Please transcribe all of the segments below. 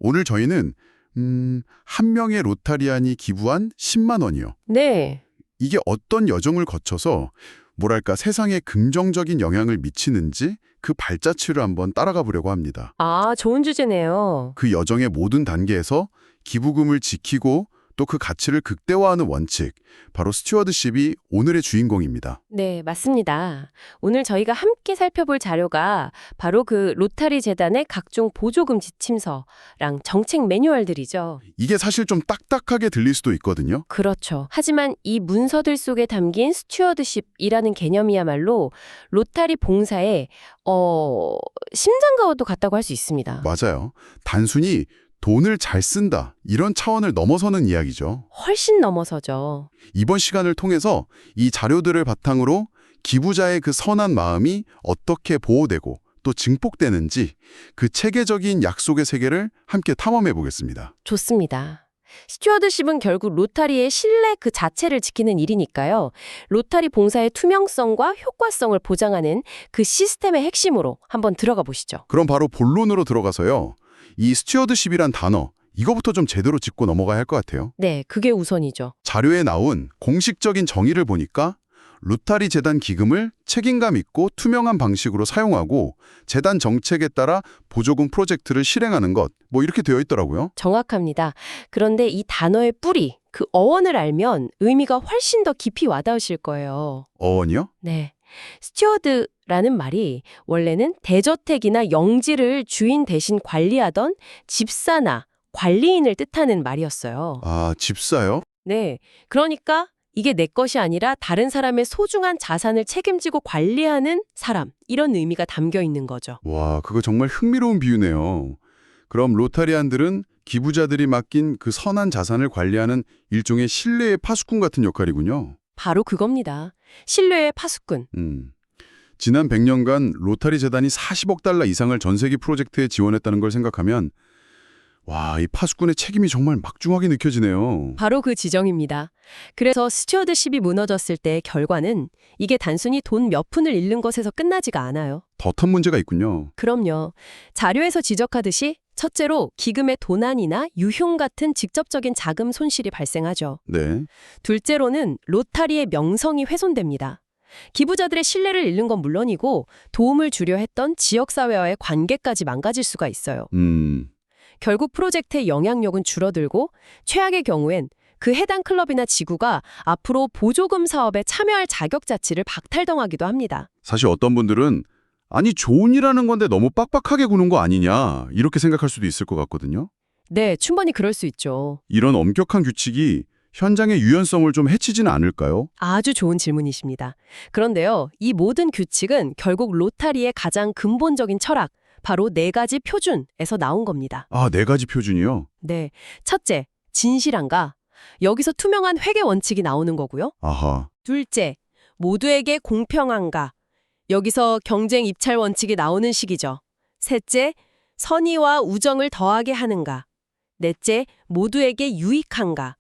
오늘 저희는 한 명의 로타리안이 기부한 10만 원이요. 네. 이게 어떤 여정을 거쳐서 뭐랄까 세상에 긍정적인 영향을 미치는지 그 발자취를 한번 따라가 보려고 합니다. 아, 좋은 주제네요. 그 여정의 모든 단계에서 기부금을 지키고 또 그 가치를 극대화하는 원칙, 바로 스튜어드십이 오늘의 주인공입니다. 네, 맞습니다. 오늘 저희가 함께 살펴볼 자료가 바로 그 로타리 재단의 각종 보조금 지침서랑 정책 매뉴얼들이죠. 이게 사실 좀 딱딱하게 들릴 수도 있거든요. 그렇죠. 하지만 이 문서들 속에 담긴 스튜어드십이라는 개념이야말로 로타리 봉사의 심장과도 같다고 할 수 있습니다. 맞아요. 단순히 돈을 잘 쓴다, 이런 차원을 넘어서는 이야기죠. 훨씬 넘어서죠. 이번 시간을 통해서 이 자료들을 바탕으로 기부자의 그 선한 마음이 어떻게 보호되고 또 증폭되는지 그 체계적인 약속의 세계를 함께 탐험해 보겠습니다. 좋습니다. 스튜어드십은 결국 로타리의 신뢰 그 자체를 지키는 일이니까요. 로타리 봉사의 투명성과 효과성을 보장하는 그 시스템의 핵심으로 한번 들어가 보시죠. 그럼 바로 본론으로 들어가서요. 이 스튜어드십이란 단어, 이거부터 좀 제대로 짚고 넘어가야 할 것 같아요. 네, 그게 우선이죠. 자료에 나온 공식적인 정의를 보니까 로타리 재단 기금을 책임감 있고 투명한 방식으로 사용하고 재단 정책에 따라 보조금 프로젝트를 실행하는 것, 뭐 이렇게 되어 있더라고요. 정확합니다. 그런데 이 단어의 뿌리, 그 어원을 알면 의미가 훨씬 더 깊이 와닿으실 거예요. 어원이요? 네. 스튜어드라는 말이 원래는 대저택이나 영지를 주인 대신 관리하던 집사나 관리인을 뜻하는 말이었어요. 아, 집사요? 네. 그러니까 이게 내 것이 아니라 다른 사람의 소중한 자산을 책임지고 관리하는 사람, 이런 의미가 담겨 있는 거죠. 와, 그거 정말 흥미로운 비유네요. 그럼 로타리안들은 기부자들이 맡긴 그 선한 자산을 관리하는 일종의 신뢰의 파수꾼 같은 역할이군요. 바로 그겁니다. 신뢰의 파수꾼. 지난 100년간 로타리 재단이 40억 달러 이상을 전 세계 프로젝트에 지원했다는 걸 생각하면 와, 이 파수꾼의 책임이 정말 막중하게 느껴지네요. 바로 그 지정입니다. 그래서 스튜어드십이 무너졌을 때의 결과는 이게 단순히 돈 몇 푼을 잃는 것에서 끝나지가 않아요. 더 문제가 있군요. 그럼요. 자료에서 지적하듯이 첫째로 기금의 도난이나 유흉 같은 직접적인 자금 손실이 발생하죠. 네. 둘째로는 로타리의 명성이 훼손됩니다. 기부자들의 신뢰를 잃는 건 물론이고 도움을 주려 했던 지역사회와의 관계까지 망가질 수가 있어요. 결국 프로젝트의 영향력은 줄어들고 최악의 경우엔 그 해당 클럽이나 지구가 앞으로 보조금 사업에 참여할 자격 자체를 박탈당하기도 합니다. 사실 어떤 분들은 아니 좋은 일하는 건데 너무 빡빡하게 구는 거 아니냐 이렇게 생각할 수도 있을 것 같거든요. 네, 충분히 그럴 수 있죠. 이런 엄격한 규칙이 현장의 유연성을 좀 해치지는 않을까요? 아주 좋은 질문이십니다. 그런데요, 이 모든 규칙은 결국 로타리의 가장 근본적인 철학, 바로 4가지 표준에서 나온 겁니다. 아, 4가지 표준이요? 네, 첫째, 진실한가? 여기서 투명한 회계 원칙이 나오는 거고요. 아하. 둘째, 모두에게 공평한가? 여기서 경쟁 입찰 원칙이 나오는 식이죠. 셋째, 선의와 우정을 더하게 하는가? 넷째, 모두에게 유익한가?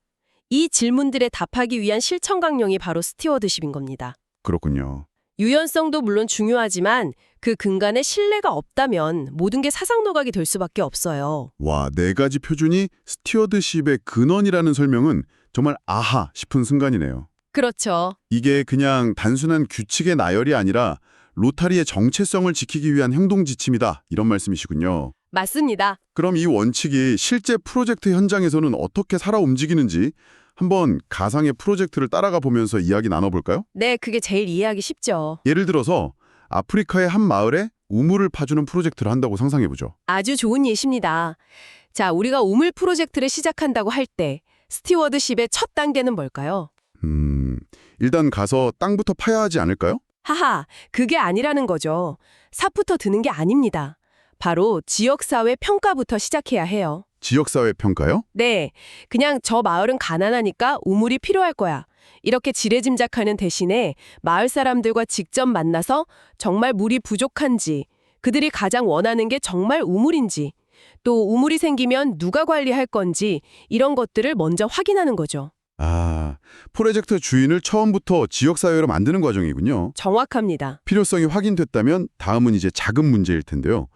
이 질문들에 답하기 위한 실천 강령이 바로 스튜어드십인 겁니다. 그렇군요. 유연성도 물론 중요하지만 그 근간에 신뢰가 없다면 모든 게 사상노각이 될 수밖에 없어요. 와, 4가지 표준이 스튜어드십의 근원이라는 설명은 정말 아하 싶은 순간이네요. 그렇죠. 이게 그냥 단순한 규칙의 나열이 아니라 로타리의 정체성을 지키기 위한 행동 지침이다 이런 말씀이시군요. 맞습니다. 그럼 이 원칙이 실제 프로젝트 현장에서는 어떻게 살아 움직이는지 한번 가상의 프로젝트를 따라가 보면서 이야기 나눠볼까요? 네, 그게 제일 이해하기 쉽죠. 예를 들어서 아프리카의 한 마을에 우물을 파주는 프로젝트를 한다고 상상해보죠. 아주 좋은 예시입니다. 자, 우리가 우물 프로젝트를 시작한다고 할 때 스튜어드십의 첫 단계는 뭘까요? 일단 가서 땅부터 파야 하지 않을까요? 하하, 그게 아니라는 거죠. 삽부터 드는 게 아닙니다. 바로 지역사회 평가부터 시작해야 해요. 지역사회 평가요? 네, 그냥 저 마을은 가난하니까 우물이 필요할 거야. 이렇게 지레짐작하는 대신에 마을 사람들과 직접 만나서 정말 물이 부족한지, 그들이 가장 원하는 게 정말 우물인지, 또 우물이 생기면 누가 관리할 건지 이런 것들을 먼저 확인하는 거죠. 아, 프로젝트 주인을 처음부터 지역사회로 만드는 과정이군요. 정확합니다. 필요성이 확인됐다면 다음은 이제 자금 문제일 텐데요.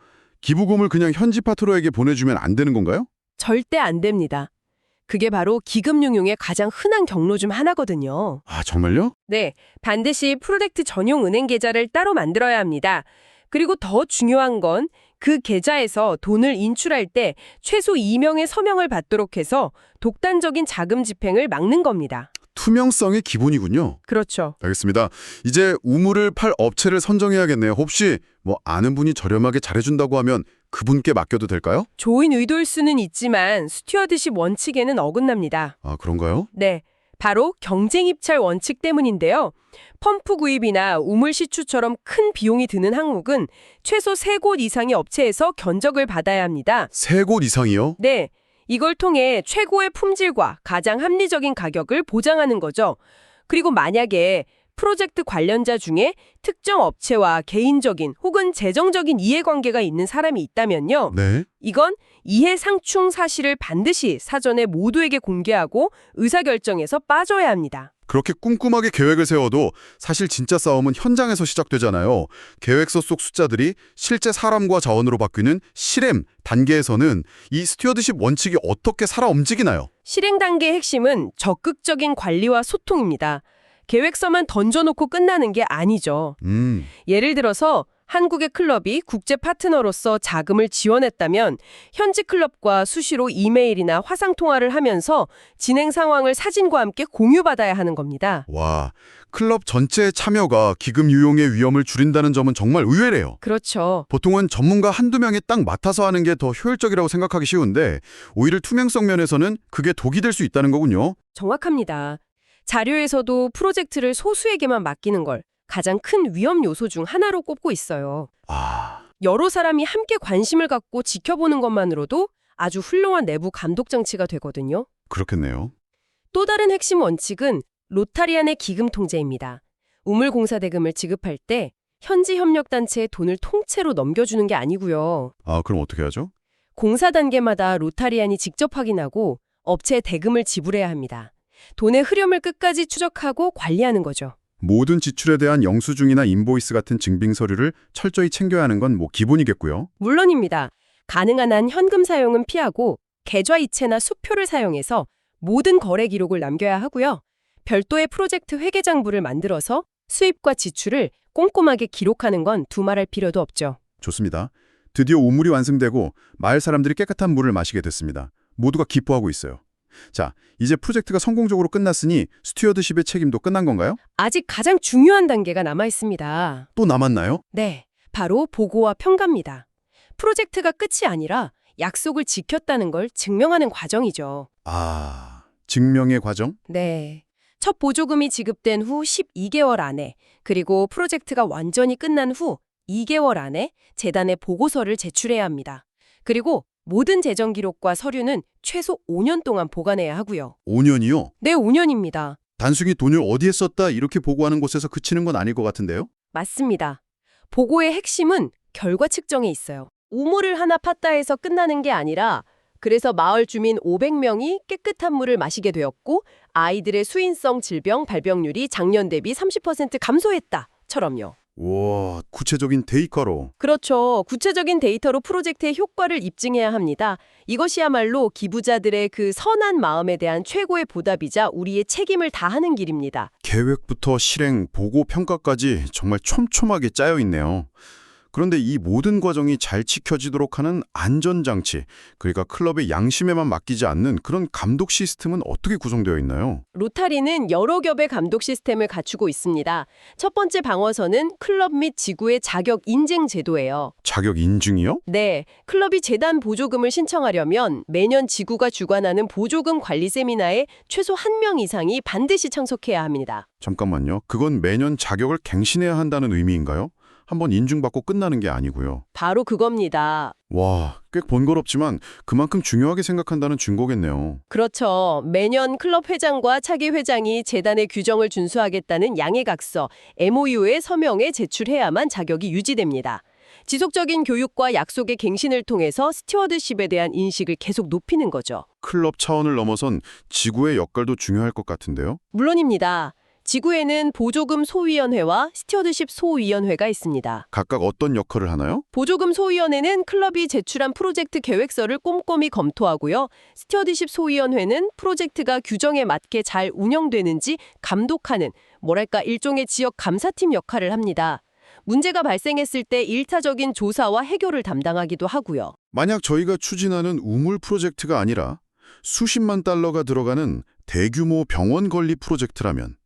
기부금을 그냥 현지 파트너에게 보내주면 안 되는 건가요? 절대 안 됩니다. 그게 바로 기금융용의 가장 흔한 경로 중 하나거든요. 아, 정말요? 네, 반드시 프로젝트 전용 은행 계좌를 따로 만들어야 합니다. 그리고 더 중요한 건 그 계좌에서 돈을 인출할 때 최소 2명의 서명을 받도록 해서 독단적인 자금 집행을 막는 겁니다. 투명성이 기본이군요. 그렇죠. 알겠습니다. 이제 우물을 팔 업체를 선정해야겠네요. 혹시 아는 분이 저렴하게 잘해준다고 하면 그분께 맡겨도 될까요? 좋은 의도일 수는 있지만 스튜어드십 원칙에는 어긋납니다. 아, 그런가요? 네, 바로 경쟁 입찰 원칙 때문인데요. 펌프 구입이나 우물 시추처럼 큰 비용이 드는 항목은 최소 3곳 이상의 업체에서 견적을 받아야 합니다. 3곳 이상이요? 네, 이걸 통해 최고의 품질과 가장 합리적인 가격을 보장하는 거죠. 그리고 만약에 프로젝트 관련자 중에 특정 업체와 개인적인 혹은 재정적인 이해관계가 있는 사람이 있다면요. 네. 이건 이해상충 사실을 반드시 사전에 모두에게 공개하고 의사결정에서 빠져야 합니다. 그렇게 꼼꼼하게 계획을 세워도 사실 진짜 싸움은 현장에서 시작되잖아요. 계획서 속 숫자들이 실제 사람과 자원으로 바뀌는 실행 단계에서는 이 스튜어드십 원칙이 어떻게 살아 움직이나요? 실행 단계의 핵심은 적극적인 관리와 소통입니다. 계획서만 던져놓고 끝나는 게 아니죠. 예를 들어서 한국의 클럽이 국제 파트너로서 자금을 지원했다면 현지 클럽과 수시로 이메일이나 화상통화를 하면서 진행 상황을 사진과 함께 공유받아야 하는 겁니다. 와, 클럽 전체의 참여가 기금 유용의 위험을 줄인다는 점은 정말 의외래요. 그렇죠. 보통은 전문가 한두 명이 딱 맡아서 하는 게 더 효율적이라고 생각하기 쉬운데 오히려 투명성 면에서는 그게 독이 될 수 있다는 거군요. 정확합니다. 자료에서도 프로젝트를 소수에게만 맡기는 걸 가장 큰 위험 요소 중 하나로 꼽고 있어요. 여러 사람이 함께 관심을 갖고 지켜보는 것만으로도 아주 훌륭한 내부 감독 장치가 되거든요. 그렇겠네요. 또 다른 핵심 원칙은 로타리안의 기금 통제입니다. 우물공사 대금을 지급할 때 현지 협력단체에 돈을 통째로 넘겨주는 게 아니고요. 아, 그럼 어떻게 하죠? 공사 단계마다 로타리안이 직접 확인하고 업체에 대금을 지불해야 합니다. 돈의 흐름을 끝까지 추적하고 관리하는 거죠. 모든 지출에 대한 영수증이나 인보이스 같은 증빙 서류를 철저히 챙겨야 하는 건 기본이겠고요. 물론입니다. 가능한 한 현금 사용은 피하고 계좌이체나 수표를 사용해서 모든 거래 기록을 남겨야 하고요. 별도의 프로젝트 회계장부를 만들어서 수입과 지출을 꼼꼼하게 기록하는 건 두말할 필요도 없죠. 좋습니다. 드디어 우물이 완성되고 마을 사람들이 깨끗한 물을 마시게 됐습니다. 모두가 기뻐하고 있어요. 자, 이제 프로젝트가 성공적으로 끝났으니 스튜어드십의 책임도 끝난 건가요? 아직 가장 중요한 단계가 남아 있습니다. 또 남았나요? 네, 바로 보고와 평가입니다. 프로젝트가 끝이 아니라 약속을 지켰다는 걸 증명하는 과정이죠. 아, 증명의 과정? 네. 첫 보조금이 지급된 후 12개월 안에, 그리고 프로젝트가 완전히 끝난 후 2개월 안에 재단에 보고서를 제출해야 합니다. 그리고 모든 재정 기록과 서류는 최소 5년 동안 보관해야 하고요. 5년이요? 네, 5년입니다. 단순히 돈을 어디에 썼다 이렇게 보고하는 곳에서 그치는 건 아닐 것 같은데요? 맞습니다. 보고의 핵심은 결과 측정에 있어요. 우물을 하나 팠다 해서 끝나는 게 아니라 그래서 마을 주민 500명이 깨끗한 물을 마시게 되었고 아이들의 수인성 질병 발병률이 작년 대비 30% 감소했다처럼요. 와, 구체적인 데이터로. 그렇죠. 구체적인 데이터로 프로젝트의 효과를 입증해야 합니다. 이것이야말로 기부자들의 그 선한 마음에 대한 최고의 보답이자 우리의 책임을 다하는 길입니다. 계획부터 실행, 보고, 평가까지 정말 촘촘하게 짜여 있네요. 그런데 이 모든 과정이 잘 지켜지도록 하는 안전장치, 그러니까 클럽의 양심에만 맡기지 않는 그런 감독 시스템은 어떻게 구성되어 있나요? 로타리는 여러 겹의 감독 시스템을 갖추고 있습니다. 첫 번째 방어선은 클럽 및 지구의 자격 인증 제도예요. 자격 인증이요? 네, 클럽이 재단 보조금을 신청하려면 매년 지구가 주관하는 보조금 관리 세미나에 최소 1명 이상이 반드시 참석해야 합니다. 잠깐만요. 그건 매년 자격을 갱신해야 한다는 의미인가요? 한번 인증받고 끝나는 게 아니고요. 바로 그겁니다. 와, 꽤 번거롭지만 그만큼 중요하게 생각한다는 증거겠네요. 그렇죠. 매년 클럽 회장과 차기 회장이 재단의 규정을 준수하겠다는 양해각서, MOU에 서명해 제출해야만 자격이 유지됩니다. 지속적인 교육과 약속의 갱신을 통해서 스튜어드십에 대한 인식을 계속 높이는 거죠. 클럽 차원을 넘어선 지구의 역할도 중요할 것 같은데요? 물론입니다. 지구에는 보조금 소위원회와 스튜어드십 소위원회가 있습니다. 각각 어떤 역할을 하나요? 보조금 소위원회는 클럽이 제출한 프로젝트 계획서를 꼼꼼히 검토하고요. 스튜어드십 소위원회는 프로젝트가 규정에 맞게 잘 운영되는지 감독하는, 뭐랄까 일종의 지역 감사팀 역할을 합니다. 문제가 발생했을 때 일차적인 조사와 해결을 담당하기도 하고요. 만약 저희가 추진하는 우물 프로젝트가 아니라 수십만 달러가 들어가는 대규모 병원 건립 프로젝트라면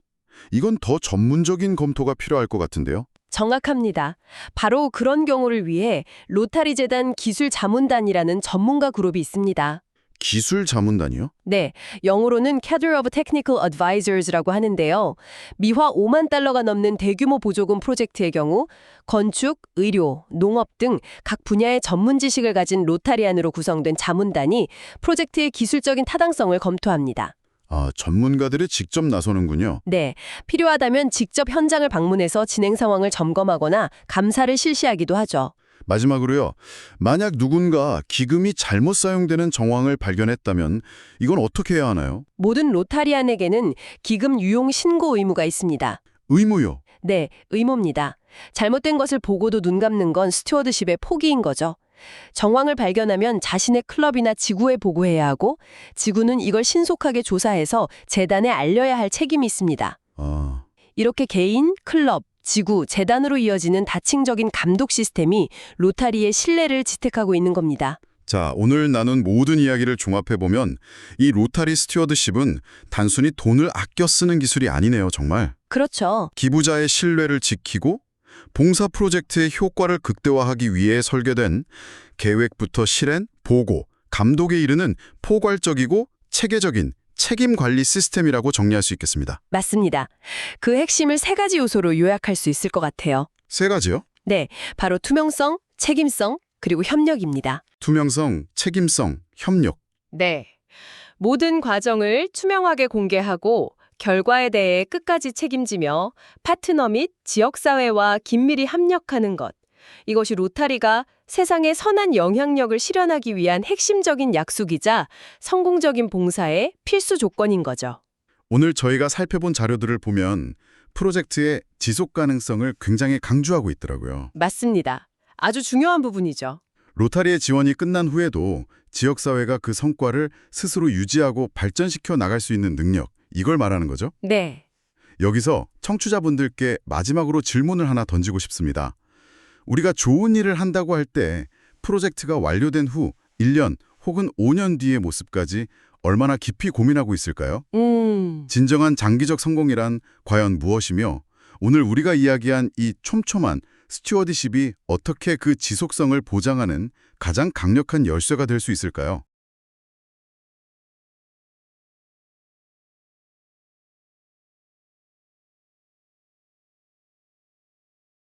이건 더 전문적인 검토가 필요할 것 같은데요. 정확합니다. 바로 그런 경우를 위해 로타리 재단 기술자문단이라는 전문가 그룹이 있습니다. 기술 자문단이요? 네, 영어로는 Cadre of Technical Advisors라고 하는데요. 미화 5만 달러가 넘는 대규모 보조금 프로젝트의 경우 건축, 의료, 농업 등 각 분야의 전문 지식을 가진 로타리안으로 구성된 자문단이 프로젝트의 기술적인 타당성을 검토합니다. 아, 전문가들이 직접 나서는군요. 네, 필요하다면 직접 현장을 방문해서 진행 상황을 점검하거나 감사를 실시하기도 하죠. 마지막으로요. 만약 누군가 기금이 잘못 사용되는 정황을 발견했다면 이건 어떻게 해야 하나요? 모든 로타리안에게는 기금 유용 신고 의무가 있습니다. 의무요. 네, 의무입니다. 잘못된 것을 보고도 눈 감는 건 스튜어드십의 포기인 거죠. 정황을 발견하면 자신의 클럽이나 지구에 보고해야 하고 지구는 이걸 신속하게 조사해서 재단에 알려야 할 책임이 있습니다. 아, 이렇게 개인, 클럽, 지구, 재단으로 이어지는 다층적인 감독 시스템이 로타리의 신뢰를 지탱하고 있는 겁니다. 자, 오늘 나눈 모든 이야기를 종합해보면 이 로타리 스튜어드십은 단순히 돈을 아껴 쓰는 기술이 아니네요, 정말. 그렇죠. 기부자의 신뢰를 지키고 봉사 프로젝트의 효과를 극대화하기 위해 설계된 계획부터 실행, 보고, 감독에 이르는 포괄적이고 체계적인 책임 관리 시스템이라고 정리할 수 있겠습니다. 맞습니다. 그 핵심을 세 가지 요소로 요약할 수 있을 것 같아요. 세 가지요? 네, 바로 투명성, 책임성, 그리고 협력입니다. 투명성, 책임성, 협력. 네. 모든 과정을 투명하게 공개하고 결과에 대해 끝까지 책임지며 파트너 및 지역사회와 긴밀히 협력하는 것. 이것이 로타리가 세상에 선한 영향력을 실현하기 위한 핵심적인 약속이자 성공적인 봉사의 필수 조건인 거죠. 오늘 저희가 살펴본 자료들을 보면 프로젝트의 지속 가능성을 굉장히 강조하고 있더라고요. 맞습니다. 아주 중요한 부분이죠. 로타리의 지원이 끝난 후에도 지역사회가 그 성과를 스스로 유지하고 발전시켜 나갈 수 있는 능력, 이걸 말하는 거죠? 네. 여기서 청취자분들께 마지막으로 질문을 하나 던지고 싶습니다. 우리가 좋은 일을 한다고 할 때 프로젝트가 완료된 후 1년 혹은 5년 뒤의 모습까지 얼마나 깊이 고민하고 있을까요? 진정한 장기적 성공이란 과연 무엇이며 오늘 우리가 이야기한 이 촘촘한 스튜어디십이 어떻게 그 지속성을 보장하는 가장 강력한 열쇠가 될 수 있을까요?